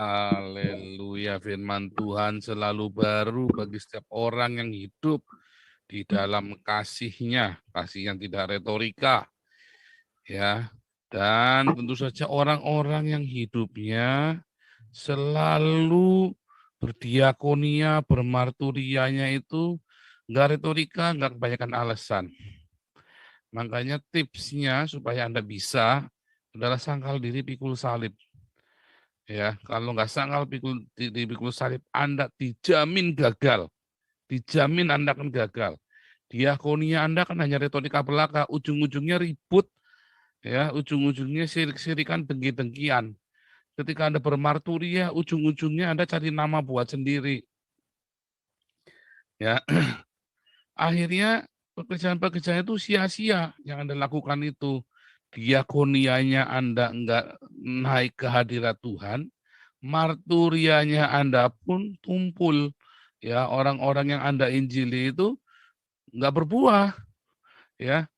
Haleluya, firman Tuhan selalu baru bagi setiap orang yang hidup di dalam kasih-Nya, kasih yang tidak retorika. Ya. Dan tentu saja orang-orang yang hidupnya selalu berdiakonia, bermarturianya itu enggak retorika, enggak kebanyakan alasan. Makanya tipsnya supaya Anda bisa adalah sangkal diri pikul salib. Ya, kalau nggak sangkal dipikul salib, Anda dijamin gagal. Dijamin Anda akan gagal. Diakonia Anda kan hanya retorika belaka, ujung-ujungnya ribut, ya, ujung-ujungnya sirik-sirikan, dengki-dengkian. Ketika Anda bermarturia, ujung-ujungnya Anda cari nama buat sendiri. Ya, akhirnya pekerjaan-pekerjaan itu sia-sia yang Anda lakukan itu. Diakonianya Anda enggak naik ke hadirat Tuhan, marturianya Anda pun tumpul. Ya, orang-orang yang Anda injili itu enggak berbuah, ya.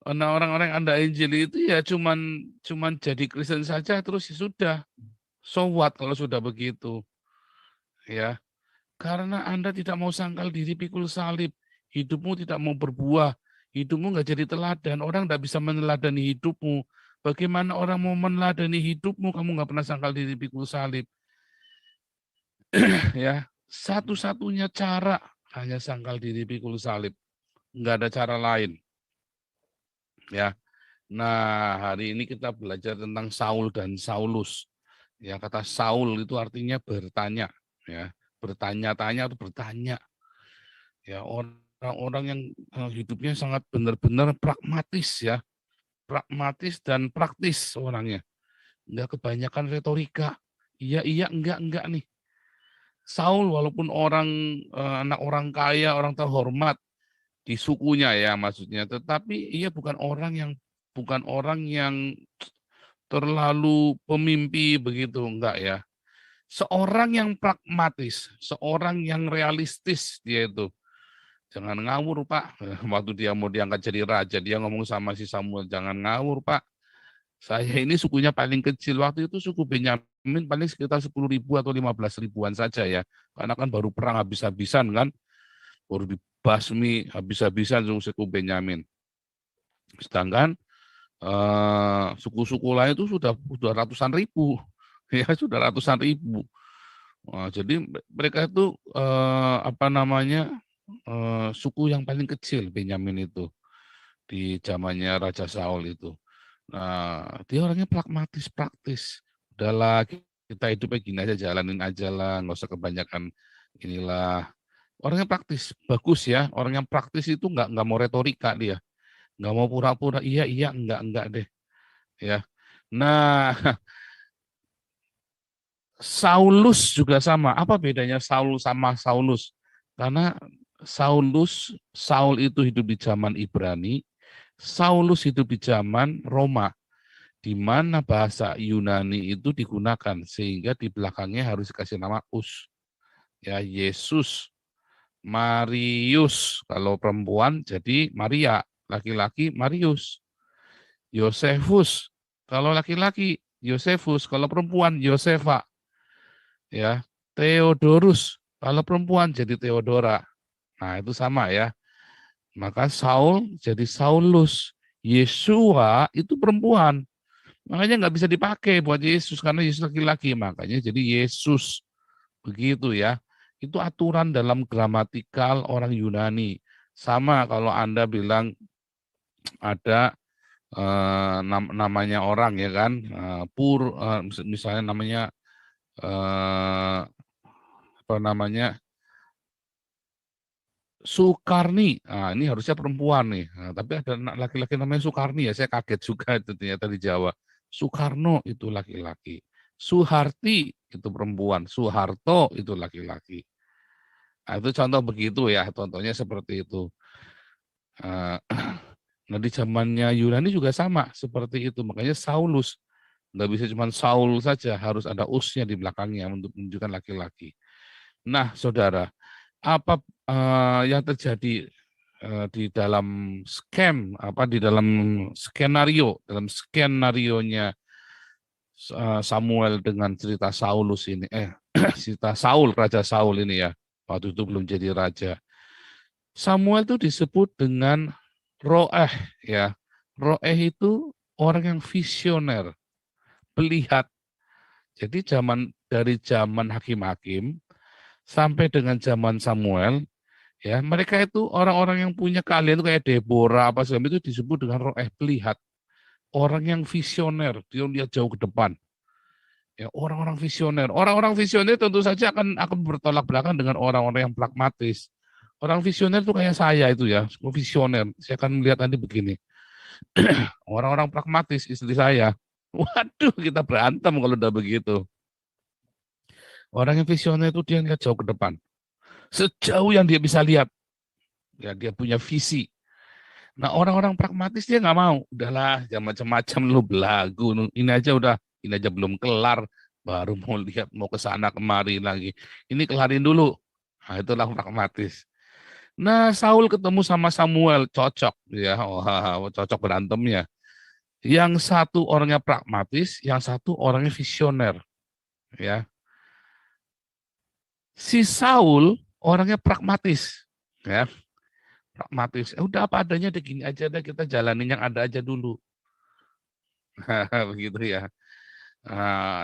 Nah, orang-orang yang Anda injili itu ya cuman jadi Kristen saja terus ya sudah. So what kalau sudah begitu, ya. Karena Anda tidak mau sangkal diri pikul salib, hidupmu tidak mau berbuah, hidupmu nggak jadi teladan, orang nggak bisa meneladani hidupmu. Bagaimana orang mau meneladani hidupmu, kamu nggak pernah sangkal diri pikul salib. Ya, satu-satunya cara hanya sangkal diri pikul salib, nggak ada cara lain. Ya, nah hari ini kita belajar tentang Saul dan Saulus. Ya, kata Saul itu artinya bertanya, ya, bertanya-tanya atau bertanya. Ya, orang-orang yang hidupnya sangat benar-benar pragmatis, ya, pragmatis dan praktis orangnya. Enggak kebanyakan retorika. Iya, iya, enggak nih. Saul walaupun anak orang kaya, orang terhormat di sukunya ya maksudnya, tetapi ia bukan orang yang terlalu pemimpi begitu, enggak ya. Seorang yang pragmatis, seorang yang realistis dia itu. Jangan ngawur, Pak. Waktu dia mau diangkat jadi raja, dia ngomong sama si Samuel, jangan ngawur, Pak. Saya ini sukunya paling kecil. Waktu itu suku Benyamin paling sekitar 10.000 atau 15 ribuan saja ya. Karena kan baru perang habis-habisan kan. Baru dibasmi habis-habisan suku Benyamin. Sedangkan suku-suku lain itu sudah ratusan ribu. Ya, sudah ratusan ribu. Nah, jadi mereka itu suku yang paling kecil Benyamin itu di zamannya Raja Saul itu. Nah, dia orangnya pragmatis, praktis. Udahlah, kita hidupnya gini aja, jalanin aja lah, nggak usah kebanyakan inilah. Orangnya praktis, bagus ya. Orang yang praktis itu nggak mau retorika dia, nggak mau pura-pura. Iya iya, enggak deh, ya. Nah, Saulus juga sama. Apa bedanya Saul sama Saulus? Karena Saul itu hidup di zaman Ibrani, Saulus hidup di zaman Roma, di mana bahasa Yunani itu digunakan sehingga di belakangnya harus dikasih nama Us. Ya, Yesus, Marius, kalau perempuan jadi Maria, laki-laki Marius. Yosefus, kalau laki-laki Yosefus, kalau perempuan Yosefa. Ya, Theodorus, kalau perempuan jadi Theodora. Nah, itu sama ya. Maka Saul jadi Saulus. Yesua itu perempuan. Makanya nggak bisa dipakai buat Yesus karena Yesus laki-laki. Makanya jadi Yesus. Begitu ya. Itu aturan dalam gramatikal orang Yunani. Sama kalau Anda bilang ada namanya orang ya kan, misalnya namanya apa namanya Sukarni. Nah, ini harusnya perempuan nih. Nah, tapi ada laki-laki namanya Sukarni ya, saya kaget juga itu ternyata di Jawa. Soekarno itu laki-laki. Suharti itu perempuan. Soeharto itu laki-laki. Nah, itu contoh begitu ya, contohnya seperti itu. Nah, di zamannya Yunani juga sama seperti itu. Makanya Saulus nggak bisa cuma Saul saja, harus ada usnya di belakangnya untuk menunjukkan laki-laki. Nah, saudara, apa yang terjadi di dalam di dalam skenario nya Samuel dengan cerita Saulus ini, cerita Saul, Raja Saul ini ya, waktu itu belum jadi raja. Samuel itu disebut dengan Roeh ya. Roeh itu orang yang visioner, melihat. Jadi dari zaman hakim-hakim sampai dengan zaman Samuel, ya mereka itu orang-orang yang punya keahlian itu kayak Deborah apa segala itu disebut dengan Roeh, melihat. Orang yang visioner, dia lihat jauh ke depan. Ya, orang-orang visioner. Orang-orang visioner tentu saja akan bertolak belakang dengan orang-orang yang pragmatis. Orang visioner itu kayak saya itu ya, visioner. Saya akan melihat nanti begini. Orang-orang pragmatis, istri saya. Waduh, kita berantem kalau udah begitu. Orang yang visioner itu dia lihat jauh ke depan. Sejauh yang dia bisa lihat. Ya, dia punya visi. Nah, orang-orang pragmatis dia nggak mau. Udahlah, jangan macam-macam lu belagu. Ini aja belum kelar. Baru mau lihat, mau ke sana kemari lagi. Ini kelarin dulu. Nah, itulah pragmatis. Nah, Saul ketemu sama Samuel, cocok ya. Wah, cocok berantemnya. Yang satu orangnya pragmatis, yang satu orangnya visioner, ya. Si Saul orangnya pragmatis, ya. Pragmatis. Udah apa adanya deh, gini aja deh, kita jalanin yang ada aja dulu. Begitu ya.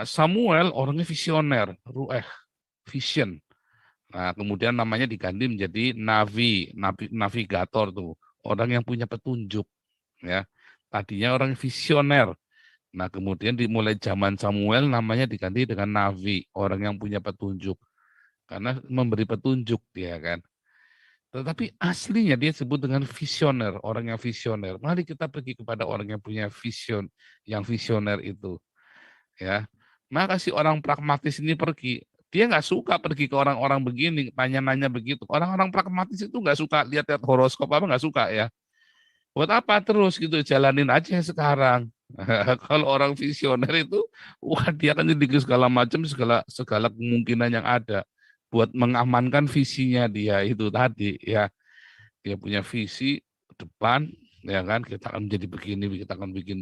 Samuel orangnya visioner, rueh, vision. Nah, kemudian namanya diganti menjadi navigator tuh, orang yang punya petunjuk, ya. Tadinya orang visioner. Nah, kemudian dimulai zaman Samuel namanya diganti dengan navi, orang yang punya petunjuk. Karena memberi petunjuk dia kan. Tetapi aslinya dia sebut dengan visioner, orang yang visioner. Mari kita pergi kepada orang yang punya vision, yang visioner itu. Ya, maka si orang pragmatis ini pergi, dia nggak suka pergi ke orang-orang begini, nanya-nanya begitu. Orang-orang pragmatis itu nggak suka lihat-lihat horoskop apa, nggak suka ya. Buat apa terus gitu, jalanin aja yang sekarang. Kalau orang visioner itu, wah dia akan jadi segala macam, segala segala kemungkinan yang ada buat mengamankan visinya dia itu tadi ya. Dia punya visi ke depan, ya kan, kita akan menjadi begini, kita akan bikin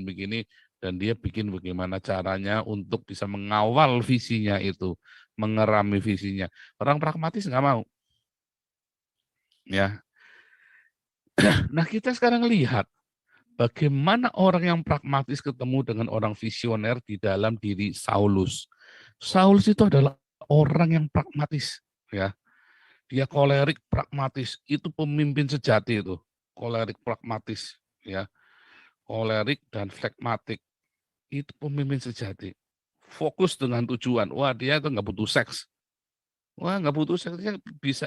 begini, dan dia bikin bagaimana caranya untuk bisa mengawal visinya itu, mengerami visinya. Orang pragmatis nggak mau, ya. Nah kita sekarang lihat bagaimana orang yang pragmatis ketemu dengan orang visioner di dalam diri Saulus. Saulus itu adalah orang yang pragmatis, ya. Dia kolerik, pragmatis, itu pemimpin sejati itu. Kolerik, pragmatis, ya. Kolerik dan flegmatik itu pemimpin sejati. Fokus dengan tujuan. Wah, dia itu nggak butuh seks. Wah, nggak butuh seks,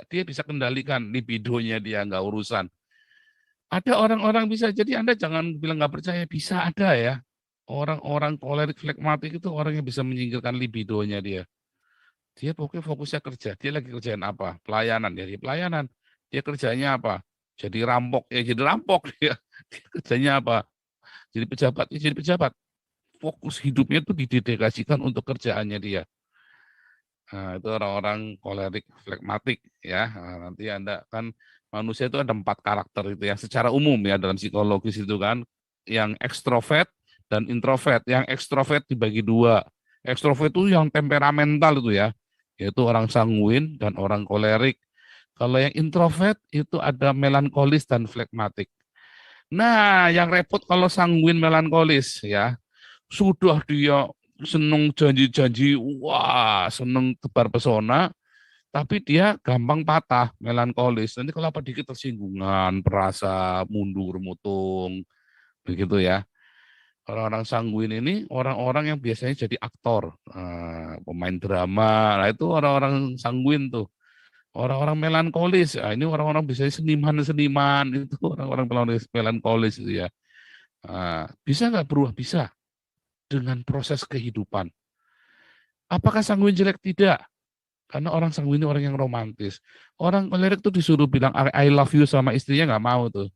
dia bisa kendalikan libidonya, dia nggak urusan. Ada orang-orang bisa, jadi Anda jangan bilang nggak percaya, bisa ada ya. Orang-orang kolerik flegmatik itu orang yang bisa menyingkirkan libidonya dia. Dia pokoknya fokusnya kerja. Dia lagi kerjaan apa? Pelayanan. Jadi pelayanan. Dia kerjanya apa? Jadi rampok. Ya jadi rampok. Dia kerjanya apa? Jadi pejabat. Ya jadi pejabat. Fokus hidupnya itu didedikasikan untuk kerjaannya dia. Nah, itu orang-orang kolerik flegmatik ya. Nah, nanti Anda kan manusia itu ada 4 karakter itu yang secara umum ya dalam psikologis itu kan, yang ekstrovert dan introvert. Yang ekstrovert dibagi 2. Ekstrovert itu yang temperamental itu ya, yaitu orang sanguin dan orang kolerik. Kalau yang introvert itu ada melankolis dan flegmatik. Nah, yang repot kalau sanguin melankolis ya, sudah dia seneng janji-janji, wah seneng tebar pesona, tapi dia gampang patah, melankolis. Nanti kalau apa dikit tersinggungan, perasa, mundur, mutung, begitu ya. Orang-orang sanguin ini orang-orang yang biasanya jadi aktor, pemain drama. Nah itu orang-orang sanguin tuh. Orang-orang melankolis, ini orang-orang biasanya seniman-seniman, itu orang-orang melankolis itu ya. Bisa nggak berubah? Bisa, dengan proses kehidupan. Apakah sanguin jelek? Tidak. Karena orang sanguin ini orang yang romantis. Orang kolerik tuh disuruh bilang I love you sama istrinya nggak mau tuh.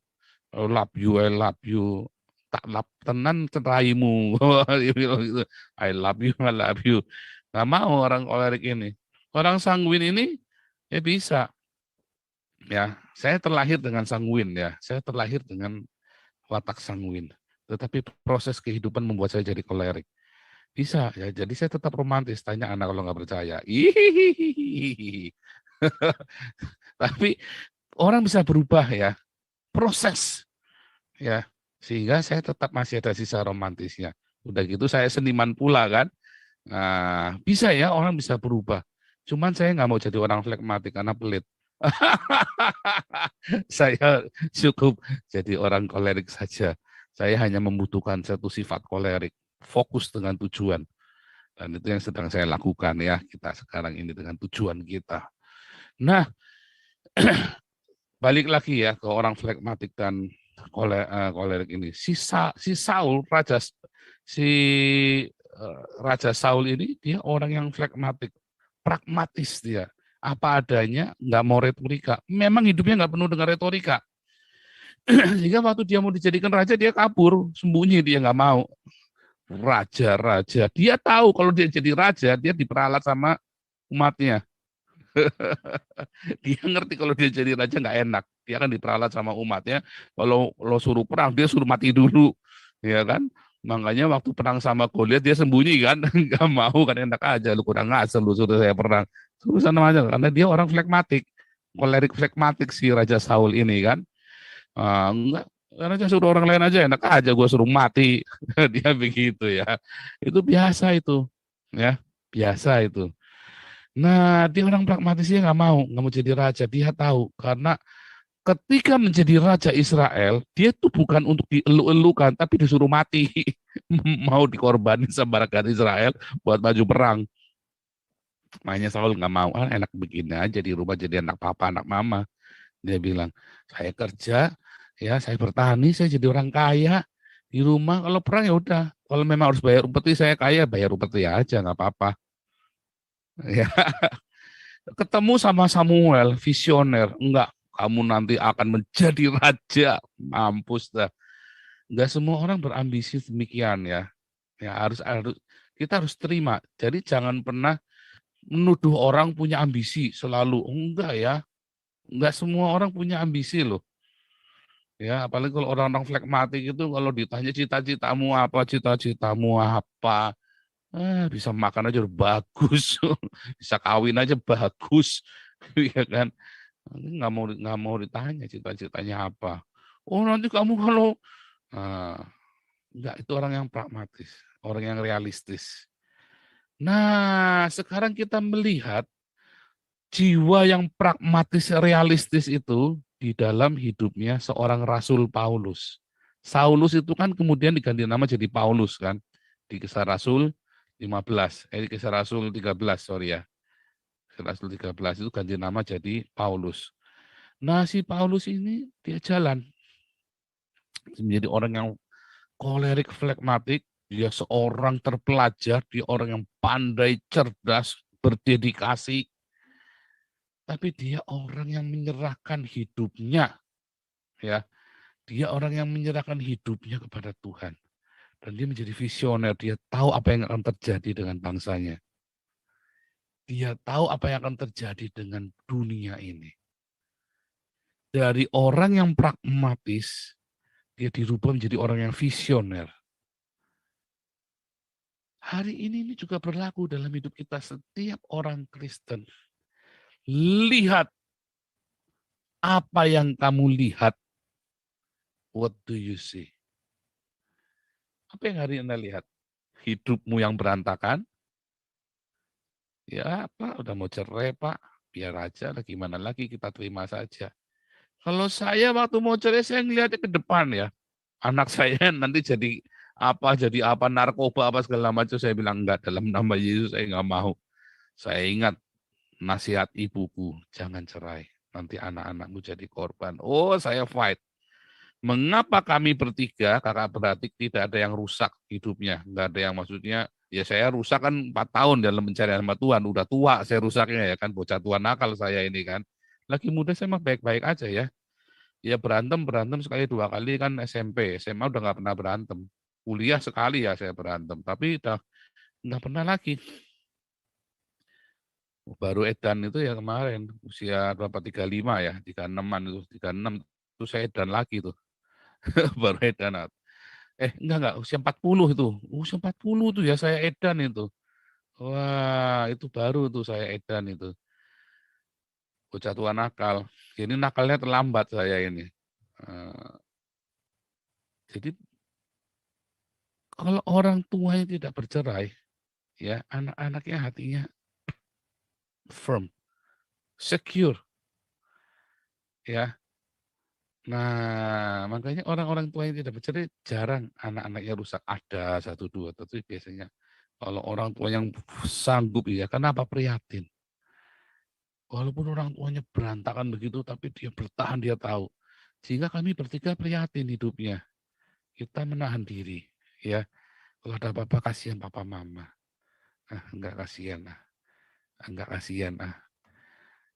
Oh, love you, I love you. Tak lap tenan ceraimu. Dia bilang gitu. I love you, I love you. Nggak mau orang kolerik ini. Orang sanguin ini ya bisa. Ya, saya terlahir dengan sanguin ya. Saya terlahir dengan watak sanguin. Tetapi proses kehidupan membuat saya jadi kolerik. Bisa ya. Jadi saya tetap romantis. Tanya anak kalau nggak percaya. Hihihihi. Tapi orang bisa berubah ya. Proses ya. Sehingga saya tetap masih ada sisa romantisnya. Udah gitu saya seniman pula kan. Nah, bisa ya orang bisa berubah. Cuman saya nggak mau jadi orang flekmatik karena pelit. Saya cukup jadi orang kolerik saja. Saya hanya membutuhkan satu sifat kolerik, fokus dengan tujuan. Dan itu yang sedang saya lakukan ya, kita sekarang ini dengan tujuan kita. Nah, balik lagi ya ke orang flekmatik dan kolerik ini. Si Saul, si Raja Saul ini dia orang yang flekmatik, pragmatis dia. Apa adanya, nggak mau retorika. Memang hidupnya nggak penuh dengan retorika. Sehingga waktu dia mau dijadikan raja, dia kabur, sembunyi, dia nggak mau. Raja-raja. Dia tahu kalau dia jadi raja, dia diperalat sama umatnya. Dia ngerti kalau dia jadi raja nggak enak. Dia kan diperalat sama umatnya. Kalau lo suruh perang, dia suruh mati dulu. Ya kan? Makanya waktu perang sama Goliat dia sembunyi kan, nggak mau kan, enak aja lu kurang ngasal lu suruh saya perang. Suruh sana aja karena dia orang flekmatik, kolerik flekmatik si Raja Saul ini kan. Enggak, aja suruh orang lain aja enak aja gue suruh mati. Dia begitu ya. Itu biasa itu. Ya, biasa itu. Nah, dia orang pragmatis dia nggak mau jadi raja. Dia tahu karena ketika menjadi raja Israel, dia tuh bukan untuk dielu-elukan, tapi disuruh mati. Mau dikorbanin sama rakyat Israel buat maju perang. Makanya Saul nggak mau, enak begini aja di rumah jadi anak papa, anak mama. Dia bilang, saya kerja, ya saya bertani, saya jadi orang kaya di rumah. Kalau perang ya udah, kalau memang harus bayar upeti saya kaya, bayar upeti aja nggak apa-apa. Ya, ketemu sama Samuel, visioner, enggak, kamu nanti akan menjadi raja, mampus dah. Enggak semua orang berambisi demikian ya. Ya harus kita harus terima. Jadi jangan pernah menuduh orang punya ambisi selalu. Enggak ya. Enggak semua orang punya ambisi loh. Ya, apalagi kalau orang-orang flekmatik itu kalau ditanya cita-citamu apa, bisa makan aja udah bagus, bisa kawin aja bagus, ya kan? Nggak mau ditanya cita-citanya apa. Oh nanti kamu kalau nah, enggak itu orang yang pragmatis, orang yang realistis. Nah, sekarang kita melihat jiwa yang pragmatis realistis itu di dalam hidupnya seorang Rasul Paulus. Saulus itu kan kemudian diganti nama jadi Paulus kan di Kisah Rasul 15, Kisah Rasul 13, sorry ya. Kisah Rasul 13 itu ganti nama jadi Paulus. Nah, si Paulus ini dia jalan menjadi orang yang kolerik flekmatik, dia seorang terpelajar, dia orang yang pandai, cerdas, berdedikasi, tapi dia orang yang menyerahkan hidupnya, ya. Dia orang yang menyerahkan hidupnya kepada Tuhan. Dan dia menjadi visioner, dia tahu apa yang akan terjadi dengan bangsanya. Dia tahu apa yang akan terjadi dengan dunia ini. Dari orang yang pragmatis, dia dirubah menjadi orang yang visioner. Hari ini juga berlaku dalam hidup kita setiap orang Kristen. Lihat apa yang kamu lihat. What do you see? Apa yang hari Anda lihat? Hidupmu yang berantakan? Ya Pak, udah mau cerai Pak. Biar aja lah, gimana lagi kita terima saja. Kalau saya waktu mau cerai, saya ngeliatnya ke depan ya. Anak saya nanti jadi apa, narkoba apa segala macam. Saya bilang enggak, dalam nama Yesus saya enggak mau. Saya ingat nasihat ibuku, jangan cerai. Nanti anak-anakmu jadi korban. Oh, saya fight. Mengapa kami bertiga, kakak beradik, tidak ada yang rusak hidupnya? Enggak ada yang maksudnya, ya saya rusak kan 4 tahun dalam pencarian sama Tuhan. Udah tua saya rusaknya ya kan, bocah tua nakal saya ini kan. Lagi muda saya mah baik-baik aja ya. Ya berantem sekali 2 kali kan SMP. SMA udah nggak pernah berantem. Kuliah sekali ya saya berantem. Tapi udah nggak pernah lagi. Baru edan itu ya kemarin usia berapa 35 ya, 36-an itu 36 itu saya edan lagi tuh. Baru edan. Enggak, usia 40 itu. Usia 40 tuh ya saya edan itu. Wah, itu baru tuh saya edan itu. Bocah tua nakal. Ini nakalnya terlambat saya ini. Eh, jadi kalau orang tua yang tidak bercerai, ya anak-anaknya hatinya firm, secure, ya. Nah, makanya orang-orang tua yang tidak bercerai jarang anak-anaknya rusak. Ada satu dua, tapi biasanya kalau orang tua yang sanggup ya, kenapa prihatin? Walaupun orang tuanya berantakan begitu, tapi dia bertahan, dia tahu. Sehingga kami bertiga prihatin hidupnya. Kita menahan diri, ya. Kalau ada apa-apa kasihan papa mama. Enggak kasihan, enggak kasihan,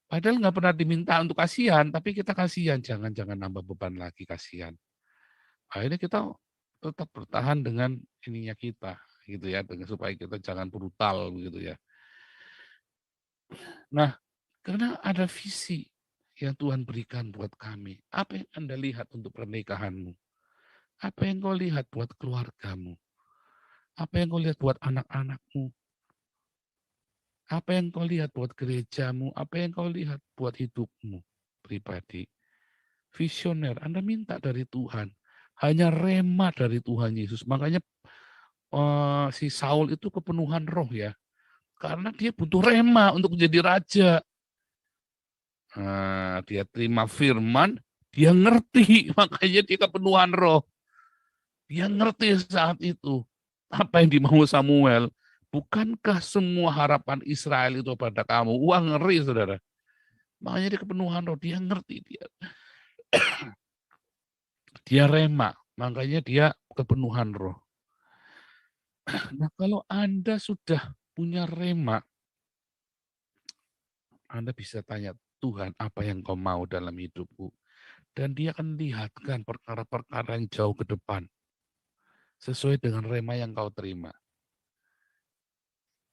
Padahal nggak pernah diminta untuk kasihan, tapi kita kasihan. Jangan nambah beban lagi, kasihan. Akhirnya kita tetap bertahan dengan ininya kita, gitu ya, dengan supaya kita jangan brutal, begitu ya. Nah, karena ada visi yang Tuhan berikan buat kami. Apa yang Anda lihat untuk pernikahanmu? Apa yang kau lihat buat keluargamu? Apa yang kau lihat buat anak-anakmu? Apa yang kau lihat buat gerejamu? Apa yang kau lihat buat hidupmu pribadi? Visioner, Anda minta dari Tuhan. Hanya rema dari Tuhan Yesus. Makanya si Saul itu kepenuhan roh ya. Karena dia butuh rema untuk menjadi raja. Dia terima firman, dia ngerti, makanya dia kepenuhan roh. Dia ngerti saat itu apa yang dimau Samuel. Bukankah semua harapan Israel itu pada kamu? Wah, ngeri, saudara. Makanya dia kepenuhan roh, dia ngerti, dia rema, makanya dia kepenuhan roh. Nah, kalau Anda sudah punya rema, Anda bisa tanya, Tuhan, apa yang kau mau dalam hidupku? Dan dia akan lihatkan perkara-perkara yang jauh ke depan, sesuai dengan rema yang kau terima.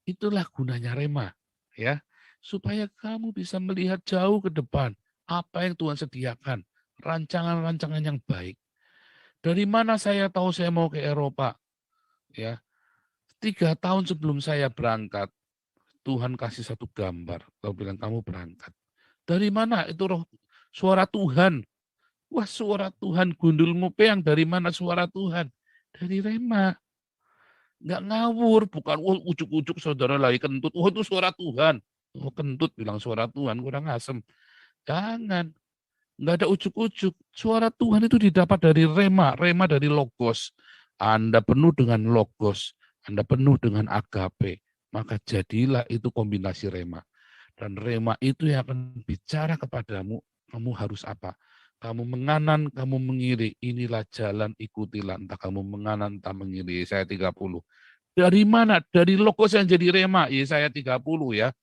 Itulah gunanya rema, ya, supaya kamu bisa melihat jauh ke depan apa yang Tuhan sediakan, rancangan-rancangan yang baik. Dari mana saya tahu saya mau ke Eropa? Ya, 3 tahun sebelum saya berangkat, Tuhan kasih satu gambar. Kau bilang kamu berangkat. Dari mana itu roh suara Tuhan? Wah, suara Tuhan, gundulmu peang. Dari mana suara Tuhan? Dari rema. Nggak ngawur, bukan ujuk-ujuk saudara lagi kentut. Oh, itu suara Tuhan. Oh, kentut bilang suara Tuhan, kurang asem. Jangan, nggak ada ujuk-ujuk. Suara Tuhan itu didapat dari rema, rema dari logos. Anda penuh dengan logos, Anda penuh dengan agape, maka jadilah itu kombinasi rema. Dan rema itu yang akan bicara kepadamu, kamu harus apa? Kamu menganan, kamu mengiri, inilah jalan, ikutilah. Entah kamu menganan, entah mengiri. Yesaya 30. Dari mana? Dari logos yang jadi rema, Yesaya 30 ya.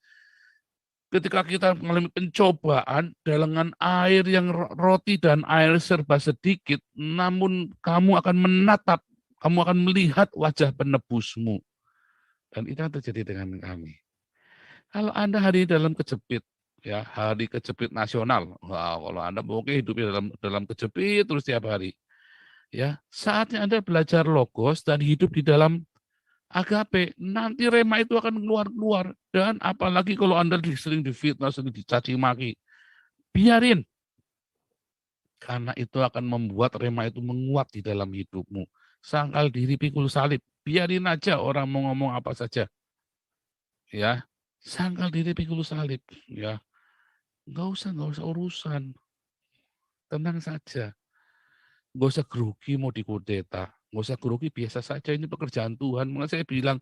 Ketika kita mengalami pencobaan, dalangan air yang roti dan air serba sedikit, namun kamu akan menatap, kamu akan melihat wajah penebusmu. Dan itu yang terjadi dengan kami. Kalau Anda hari dalam kejepit, ya hari kejepit nasional, wow, kalau Anda mungkin hidupnya dalam kejepit terus tiap hari, ya saatnya Anda belajar logos dan hidup di dalam agape, nanti rema itu akan keluar dan apalagi kalau Anda sering difitnah, sering dicaci maki, biarin, karena itu akan membuat rema itu menguat di dalam hidupmu. Sangkal diri pikul salib, biarin aja orang mau ngomong apa saja, ya sangkal diri pikul salib, ya nggak usah urusan, tenang saja, nggak usah grogi mau dikudeta, nggak usah grogi, biasa saja, ini pekerjaan Tuhan. Makanya saya bilang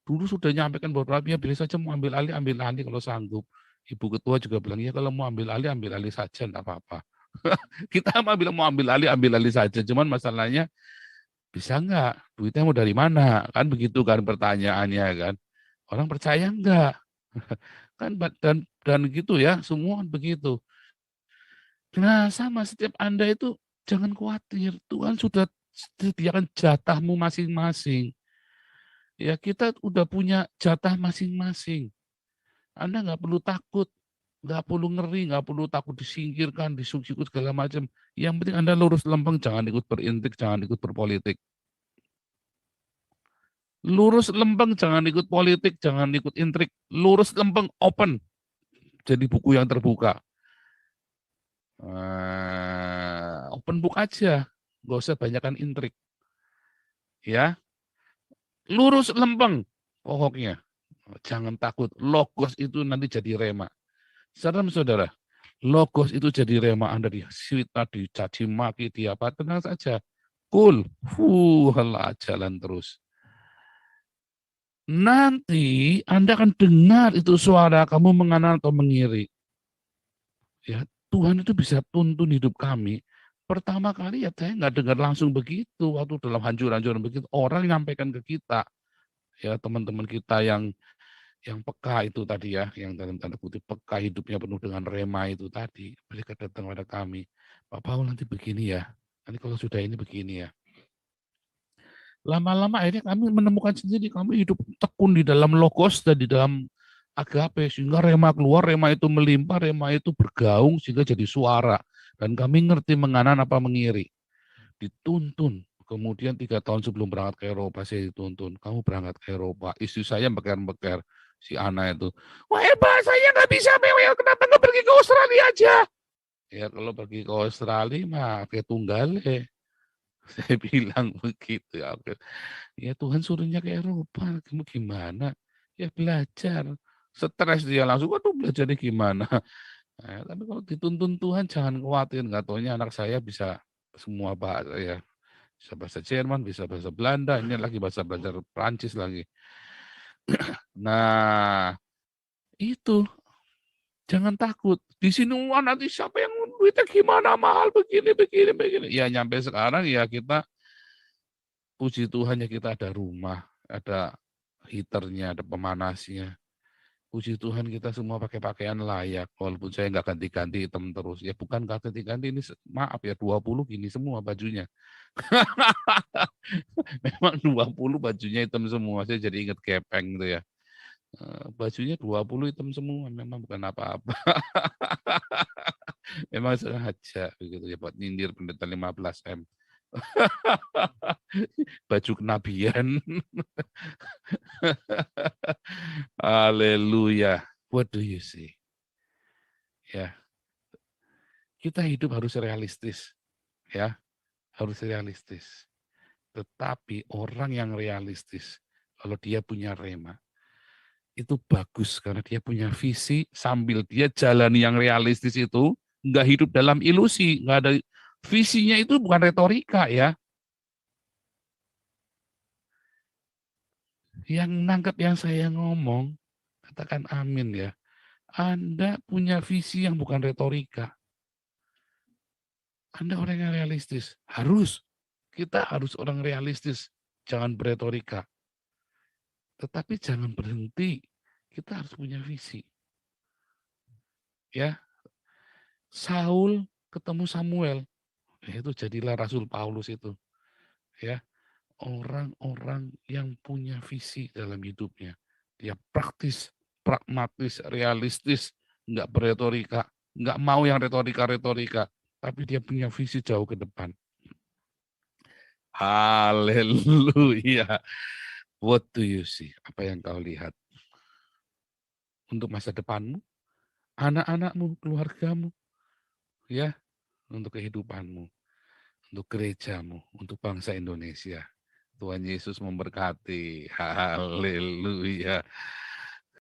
dulu sudah nyampaikan beberapa, ya biasa saja, mau ambil alih kalau sanggup. Ibu ketua juga bilang, ya kalau mau ambil alih saja, enggak apa-apa. Kita mah bilang mau ambil alih saja, cuman masalahnya bisa enggak, duitnya mau dari mana, kan begitu kan pertanyaannya kan. Orang percaya enggak? Kan dan gitu ya, semua kan begitu. Nah, sama setiap Anda itu jangan khawatir, Tuhan sudah sediakan jatahmu masing-masing. Ya, kita udah punya jatah masing-masing. Anda nggak perlu takut, nggak perlu ngeri, nggak perlu takut disingkirkan, disukut segala macam. Yang penting Anda lurus lempeng, jangan ikut berintrik, jangan ikut berpolitik. Lurus lempeng, jangan ikut politik, jangan ikut intrik. Lurus lempeng, open. Jadi buku yang terbuka. Open book aja, nggak usah banyakkan intrik. Ya, lurus lempeng pokoknya. Jangan takut, logos itu nanti jadi rema. Saudara, logos itu jadi rema Anda disita, dicaci maki, di apa, tenang saja. Cool, jalan terus. Nanti Anda akan dengar itu suara kamu mengenal atau mengiri. Ya, Tuhan itu bisa tuntun hidup kami. Pertama kali ya saya nggak dengar langsung begitu waktu dalam hancur-hancuran begitu orang nyampaikan ke kita, ya teman-teman kita yang peka itu tadi ya, yang dalam tanda kutip peka hidupnya penuh dengan rema itu tadi, mereka datang pada kami, Pak Paul nanti begini ya, nanti kalau sudah ini begini ya. Lama-lama akhirnya kami menemukan sendiri, kami hidup tekun di dalam logos dan di dalam agape, sehingga rema keluar, rema itu melimpah, rema itu bergaung sehingga jadi suara. Dan kami ngerti menganan apa mengiri. Dituntun. Kemudian 3 tahun sebelum berangkat ke Eropa, saya dituntun. Kamu berangkat ke Eropa. Istri saya beker-beker. Si Ana itu. Wah Eba, saya nggak bisa mewel. Kenapa nggak pergi ke Australia aja? Ya kalau pergi ke Australia mah kayak tunggal ya. Saya bilang begitu. Ya Tuhan suruhnya ke Eropa. Kamu gimana? Ya belajar. Stres dia langsung. Waduh belajarnya gimana? Nah, tapi kalau dituntun Tuhan jangan khawatir. Nggak taunya anak saya bisa semua bahasa ya. Bisa bahasa Jerman, bisa bahasa Belanda, ini lagi bahasa belajar Prancis lagi. Nah, itu jangan takut. Di sini wah nanti siapa yang duitnya gimana mahal begini begini begini. Ya nyampe sekarang ya kita puji Tuhan ya kita ada rumah, ada heaternya, ada pemanasnya. Puji Tuhan kita semua pakai pakaian layak. Walaupun saya nggak ganti-ganti hitam terus. Ya bukan nggak ganti-ganti ini maaf ya 20 gini semua bajunya. Memang 20 bajunya hitam semua. Saya jadi ingat Gepeng itu ya. Bajunya 20 hitam semua. Memang bukan apa-apa. Memang sengaja begitu ya buat nyindir pendeta 15M. Baju kenabian. Haleluya. What do you see? Ya, kita hidup harus realistis, ya, harus realistis. Tetapi orang yang realistis, kalau dia punya rema, itu bagus karena dia punya visi sambil dia jalani yang realistis itu, nggak hidup dalam ilusi, nggak ada visinya itu bukan retorika ya. Yang nangkep yang saya ngomong, katakan amin ya. Anda punya visi yang bukan retorika. Anda orang yang realistis. Kita harus orang realistis. Jangan beretorika. Tetapi jangan berhenti. Kita harus punya visi. Ya, Saul ketemu Samuel. Itu jadilah Rasul Paulus itu. Ya, orang-orang yang punya visi dalam hidupnya. Dia praktis, pragmatis, realistis, nggak beretorika, nggak mau yang retorika-retorika, tapi dia punya visi jauh ke depan. Haleluya. What do you see? Apa yang kau lihat? Untuk masa depanmu, anak-anakmu, keluargamu, ya, untuk kehidupanmu, untuk gerejamu, untuk bangsa Indonesia. Tuhan Yesus memberkati. Haleluya.